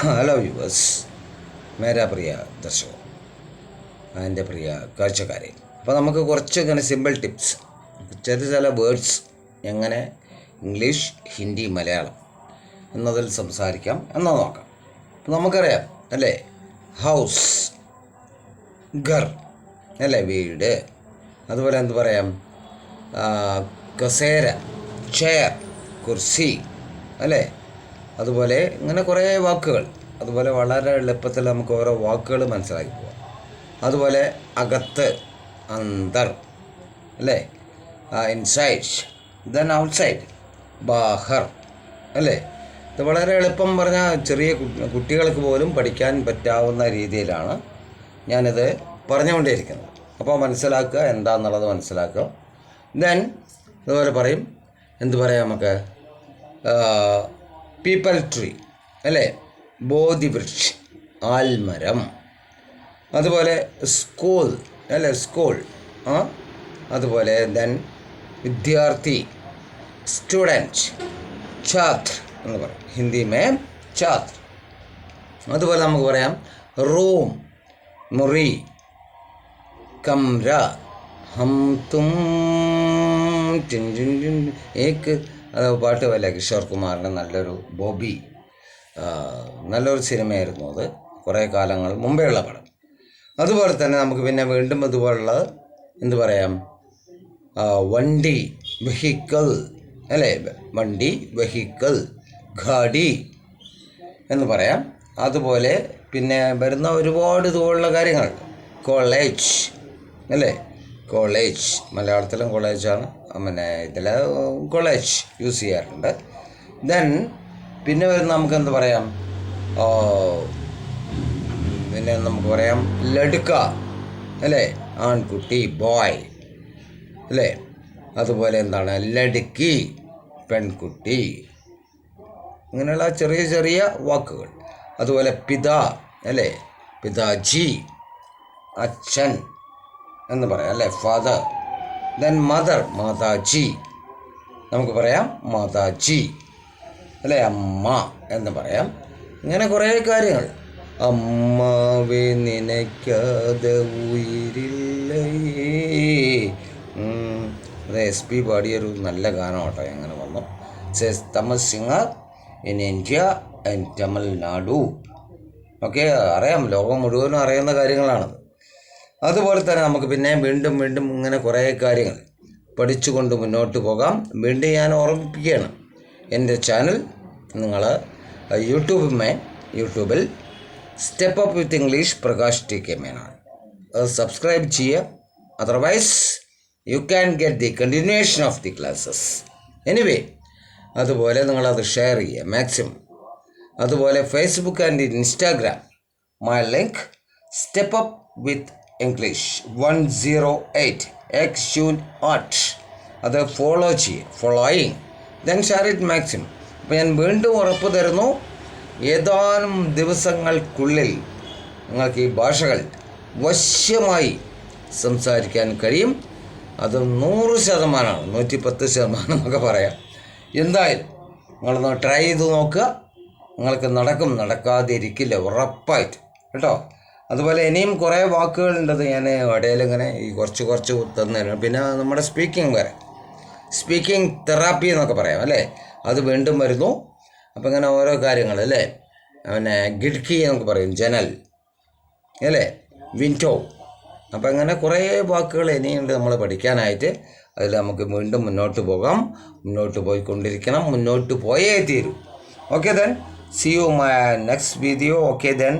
Hello viewers, മേരാ പ്രിയ ദർശകോ, എൻ്റെ പ്രിയ കാഴ്ചക്കാരെ. അപ്പോൾ നമുക്ക് കുറച്ച് ഇങ്ങനെ സിമ്പിൾ ടിപ്സ്, ചില വേർഡ്സ് എങ്ങനെ ഇംഗ്ലീഷ്, ഹിന്ദി, മലയാളം എന്നതിൽ സംസാരിക്കാം എന്ന് നോക്കാം. അപ്പോൾ നമുക്കറിയാം അല്ലേ, ഹൗസ്, ഘർ അല്ലേ, വീട്. അതുപോലെ എന്ത് പറയാം, കസേര, ചെയർ, കുർസി അല്ലേ. അതുപോലെ ഇങ്ങനെ കുറേ വാക്കുകൾ, അതുപോലെ വളരെ എളുപ്പത്തിൽ നമുക്ക് ഓരോ വാക്കുകൾ മനസ്സിലാക്കി പോകാം. അതുപോലെ അകത്ത്, അന്തർ അല്ലേ, ഇൻസൈഡ്, ദെൻ ഔട്ട്സൈഡ്, ബാഹർ അല്ലേ. ഇത് വളരെ എളുപ്പം പറഞ്ഞാൽ ചെറിയ കുട്ടികൾക്ക് പോലും പഠിക്കാൻ പറ്റാവുന്ന രീതിയിലാണ് ഞാനിത് പറഞ്ഞുകൊണ്ടേയിരിക്കുന്നത്. അപ്പോൾ മനസ്സിലാക്കുക, എന്താണെന്നുള്ളത് മനസ്സിലാക്കുക. ദെൻ അതുപോലെ പറയും, എന്ത് പറയാം നമുക്ക്, പീപ്പിൾ ട്രീ അല്ലേ, ബോധിവൃക്ഷ്, ആൽമരം. അതുപോലെ സ്കൂൾ അല്ലേ, സ്കൂൾ. അതുപോലെ ദെൻ വിദ്യാർത്ഥി, സ്റ്റുഡൻറ്റ്, ഛാത്ര എന്ന് പറയും, ഹിന്ദി മേ ഛാത്ര. അതുപോലെ നമുക്ക് പറയാം റൂം, മുറി, കംര, ഹം തും ഏക്ക്. അത് പാട്ട് പോലെ കിഷോർ കുമാറിൻ്റെ നല്ലൊരു ബോബി, നല്ലൊരു സിനിമയായിരുന്നു അത്, കുറേ കാലങ്ങൾ മുമ്പേ ഉള്ള പടം. അതുപോലെ തന്നെ നമുക്ക് പിന്നെ വീണ്ടും ഇതുപോലുള്ള എന്ത് പറയാം, വണ്ടി, വെഹിക്കിൾ അല്ലേ, വണ്ടി, വെഹിക്കിൾ, ഗാഡി എന്ന് പറയാം. അതുപോലെ പിന്നെ വരുന്ന ഒരുപാട് ഇതുപോലുള്ള കാര്യങ്ങൾ, കോളേജ് അല്ലേ, കോളേജ് മലയാളത്തിലും കോളേജാണ്, പിന്നെ ഇതിൽ കോളേജ് യൂസ് ചെയ്യാറുണ്ട്. ദെൻ പിന്നെ വരുന്ന നമുക്ക് എന്ത് പറയാം, പിന്നെ നമുക്ക് പറയാം ലഡുക്ക അല്ലേ, ആൺകുട്ടി, ബോയ് അല്ലേ. അതുപോലെ എന്താണ് ലടുക്കി, പെൺകുട്ടി. ഇങ്ങനെയുള്ള ചെറിയ ചെറിയ വാക്കുകൾ. അതുപോലെ പിതാ അല്ലേ, പിതാജി, അച്ഛൻ എന്ന് പറയാം അല്ലേ, ഫാദർ. ദെൻ മദർ, മാതാജി, നമുക്ക് പറയാം മാതാജി അല്ലേ, അമ്മ എന്ന് പറയാം. ഇങ്ങനെ കുറേ കാര്യങ്ങൾ. അമ്മാവേ നിനയ്ക്കാതെ ഉയിരില്ലേ, അത് SP പാടിയൊരു നല്ല ഗാനം കേട്ടോ. എങ്ങനെ വന്നു, Tamil singer in India and Tamil Nadu. Okay, അറിയാം, ലോകം മുഴുവനും അറിയുന്ന കാര്യങ്ങളാണത്. അതുപോലെ തന്നെ നമുക്ക് പിന്നെ വീണ്ടും വീണ്ടും ഇങ്ങനെ കുറേ കാര്യങ്ങൾ പഠിച്ചുകൊണ്ട് മുന്നോട്ട് പോകാം. വീണ്ടും ഞാൻ ഓർമ്മിപ്പിക്കുകയാണ്, എൻ്റെ ചാനൽ നിങ്ങൾ യൂട്യൂബിൽ step up with English Prakash TK Menon അത് സബ്സ്ക്രൈബ് ചെയ്യുക. Otherwise you can get the continuation of the classes anyway. അതുപോലെ നിങ്ങളത് ഷെയർ ചെയ്യുക മാക്സിമം. അതുപോലെ Facebook and Instagram, my link step up with English 108 @. അത് ഫോളോ ചെയ്യുക, following, then share it maximum. അപ്പോൾ ഞാൻ വീണ്ടും ഉറപ്പ് തരുന്നു, ഏതാനും ദിവസങ്ങൾക്കുള്ളിൽ നിങ്ങൾക്ക് ഈ ഭാഷകൾ വശ്യമായി സംസാരിക്കാൻ കഴിയും. അത് 100%, 110% എന്നൊക്കെ പറയാം. എന്തായാലും നിങ്ങളൊന്ന് ട്രൈ ചെയ്ത് നോക്കുക, നിങ്ങൾക്ക് നടക്കും, നടക്കാതിരിക്കില്ല ഉറപ്പായിട്ട് കേട്ടോ. അതുപോലെ ഇനിയും കുറേ വാക്കുകളുണ്ടത് ഞാൻ ഇടയിലിങ്ങനെ ഈ കുറച്ച് തന്നു. പിന്നെ നമ്മുടെ സ്പീക്കിംഗ് വരെ, സ്പീക്കിംഗ് തെറാപ്പി എന്നൊക്കെ പറയാം അല്ലേ, അത് വീണ്ടും വരുന്നു. അപ്പം ഇങ്ങനെ ഓരോ കാര്യങ്ങൾ അല്ലേ, പിന്നെ ഗിഡ്കി എന്നൊക്കെ പറയും, ജനൽ അല്ലേ, വിൻഡോ. അപ്പം അങ്ങനെ കുറേ വാക്കുകൾ ഇനിയുണ്ട് നമ്മൾ പഠിക്കാനായിട്ട്. അതിൽ നമുക്ക് വീണ്ടും മുന്നോട്ട് പോകാം, മുന്നോട്ട് പോയിക്കൊണ്ടിരിക്കണം, മുന്നോട്ട് പോയേ തീരൂ. Okay then, C you my next video. Okay then.